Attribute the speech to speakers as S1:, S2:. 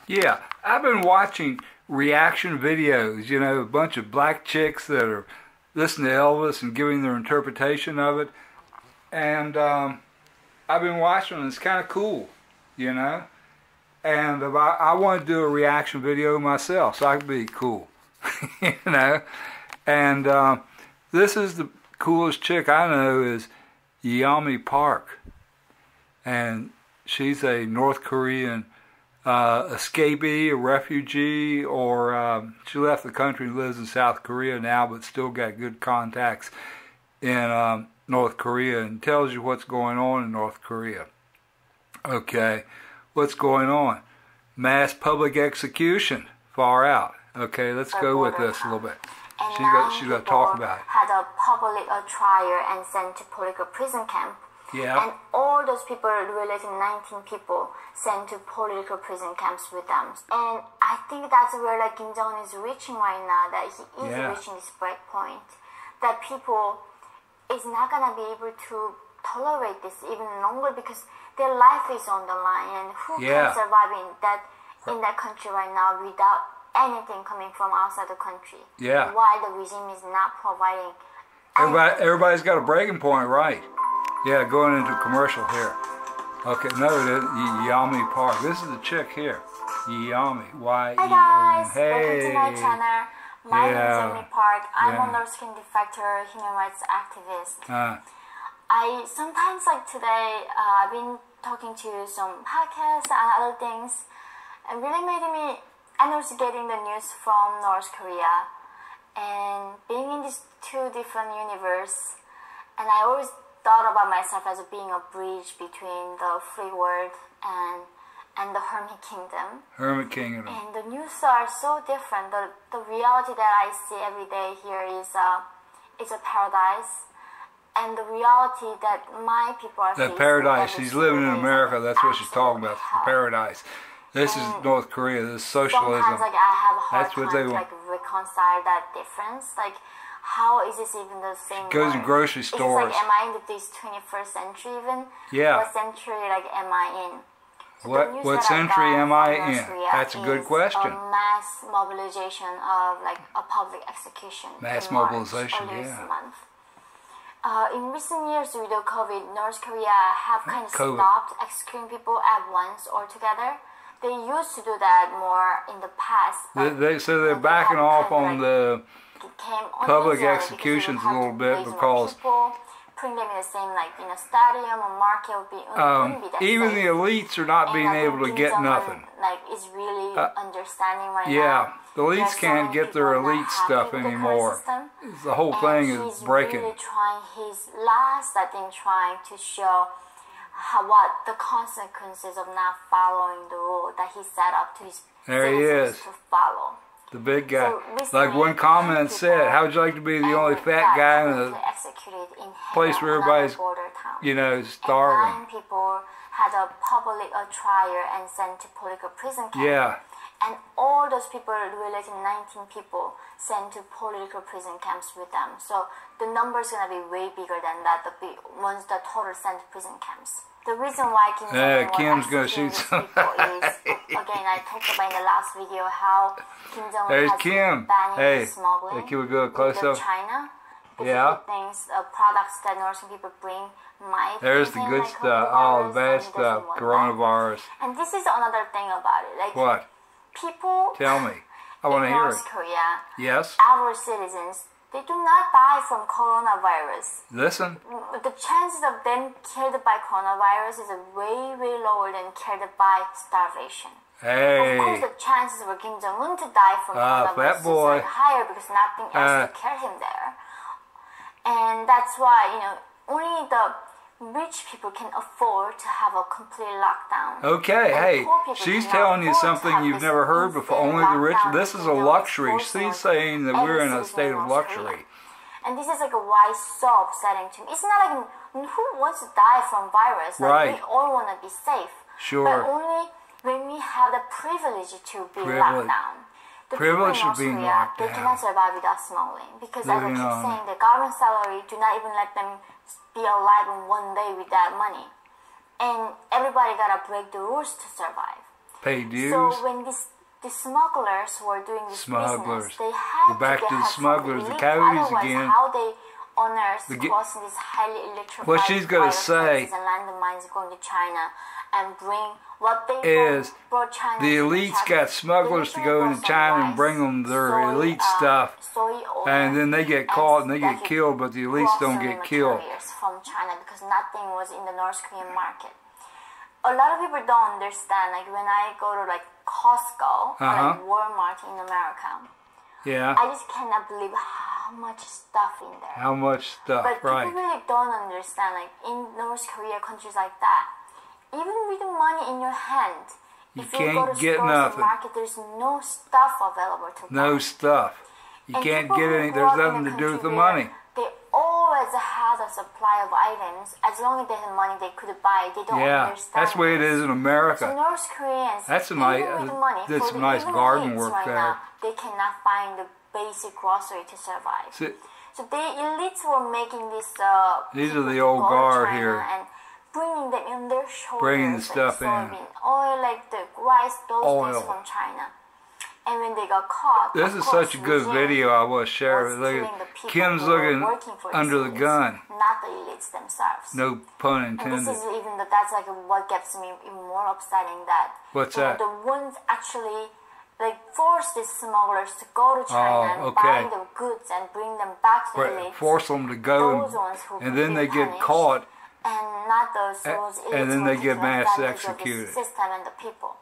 S1: Yeah, I've been watching reaction videos, you know, a bunch of black chicks that are listening to Elvis and giving their interpretation of it. And I've been watching them. It's kind of cool, you know. And I want to do a reaction video myself, so I can be cool, you know. And this is the coolest chick I know is Yeonmi Park. And she's a North Korean escapee, a refugee, or she left the country and lives in South Korea now, but still got good contacts in North Korea, and tells you what's going on in North Korea. Okay, what's going on? Mass public execution, far out. Okay, let's go with this a little bit. She's going to talk about it.
S2: Had a public trial and sent to political prison camp.
S1: Yeah.
S2: And all those people, related 19 people, sent to political prison camps with them. And I think that's where like Kim Jong-un is reaching right now, that he is reaching this break point. That people is not going to be able to tolerate this even longer because their life is on the line. And who can survive in that country right now without anything coming from outside the country?
S1: Yeah.
S2: Why the regime is not providing
S1: Everybody's got a breaking point, right? Yeah, going into commercial here. Okay, no, it is Yeonmi Park. This is the chick here. Yeonmi.
S2: Hi guys,
S1: hey.
S2: Welcome to my channel. My name is Yeonmi Park. I'm a North Korean Defector, human rights activist. I sometimes, like today, I've been talking to some podcasts and other things, and really made me, and also getting the news from North Korea, and being in these two different universes, and I always thought about myself as being a bridge between the free world and the hermit kingdom.
S1: Hermit kingdom.
S2: And the news are so different. The reality that I see every day here is a paradise, and the reality that my people are facing.
S1: The paradise. She's living in America. That's what she's talking about. The paradise. This is North Korea. This is socialism.
S2: Sometimes, like, I have a hard time to
S1: want.
S2: reconcile that difference. Like, how is this even the same?
S1: Goes in grocery stores.
S2: Is it like, am I in this 21st century even?
S1: Yeah.
S2: What century am I in? So
S1: what century am I in? That's a good question.
S2: A mass mobilization of like a public execution.
S1: Mass mobilization,
S2: this month. In recent years, with the COVID, North Korea have kind of stopped executing people at once or together. They used to do that more in the past.
S1: So they're backing off on the public executions a little bit because
S2: putting them in the same, like in a stadium or market would be
S1: even the elites are not being able to get nothing.
S2: Like is really understanding right now.
S1: Yeah, the elites can't get their elite stuff anymore. The whole thing is breaking.
S2: He's really trying his last, I think, trying to show what the consequences of not following the rule that he set up to his citizens to follow.
S1: The big guy. So like one comment said, how would you like to be the only fat guy in a place where everybody's, you know, starving?
S2: 9 people had a public trial and sent to political prison camp.
S1: Yeah.
S2: And all those people, related 19 people, sent to political prison camps with them. So the number is going to be way bigger than that, once the total sent to prison camps. The reason why
S1: Kim's going to shoot some.
S2: is, again, I talked about in the last video how Kim Jong-un has been banning smuggling
S1: can we go close up?
S2: China. Because things, products that Northern people bring might
S1: There's the good stuff, all the bad stuff, coronavirus.
S2: And this is another thing about it. Like,
S1: what?
S2: People
S1: Tell me. I want to hear it.
S2: North Korea,
S1: yes,
S2: our citizens, they do not die from coronavirus.
S1: Listen.
S2: The chances of them killed by coronavirus is way, way lower than killed by starvation.
S1: Hey.
S2: Of course, the chances for Kim Jong-un to die from coronavirus is higher because nothing else will kill him there. And that's why, you know, only the rich people can afford to have a complete lockdown.
S1: Okay, hey, she's telling you something you've never heard before. Only the rich. This is a luxury. She's saying that we're in a state of luxury.
S2: And this is like a wise so upsetting to me. It's not like who wants to die from virus. Like,
S1: right.
S2: We all want to be safe.
S1: Sure.
S2: But only when we have the privilege to be locked down. The
S1: privilege
S2: people in North Korea, they cannot survive without smuggling. Because as I keep saying, the government salary do not even let them be alive in one day with that money. And everybody gotta break the rules to survive.
S1: Pay dues.
S2: So when the smugglers were doing this business, they had
S1: We're back to the smugglers, the coyotes again.
S2: How they honors crossing these highly electrified
S1: what she's going to say
S2: and landmines going to China and bring what they brought China
S1: the elites got smugglers to go into China and bring them their elite stuff, and then they get caught and they get killed, but the elites don't get killed.
S2: From China because nothing was in the North Korean market. A lot of people don't understand. Like when I go to like Costco or like Walmart in America, I just cannot believe how much stuff in there.
S1: How much stuff,
S2: but people really don't understand. Like in North Korea, countries like that, even with the money in your hand, if you go to stores and market, there's no stuff available to buy.
S1: No stuff. You can't get any. There's nothing to do with the money.
S2: They always had a supply of items. As long as they had money, they could buy. They don't understand.
S1: That's the way it is in America.
S2: So North Koreans,
S1: that's a nice, that's some nice garden work
S2: right
S1: there.
S2: Now, they cannot find the basic grocery to survive. So the elites were making this.
S1: These are the old guard here.
S2: And bringing them in their shoulders.
S1: Bringing the stuff in.
S2: Oil, like the rice, those things from China. And when they got caught,
S1: this is such a good video I will share. Look at Kim's looking under the gun.
S2: Not the elites themselves.
S1: No pun intended.
S2: And this is even that's like what gets me even more upsetting. That
S1: what's that?
S2: The ones actually like force these smugglers to go to China and buy the goods and bring them back to the elites.
S1: Force them to go, and then they get caught.
S2: And not those elites
S1: and then they get mass
S2: executed.
S1: executed.
S2: The system and the people.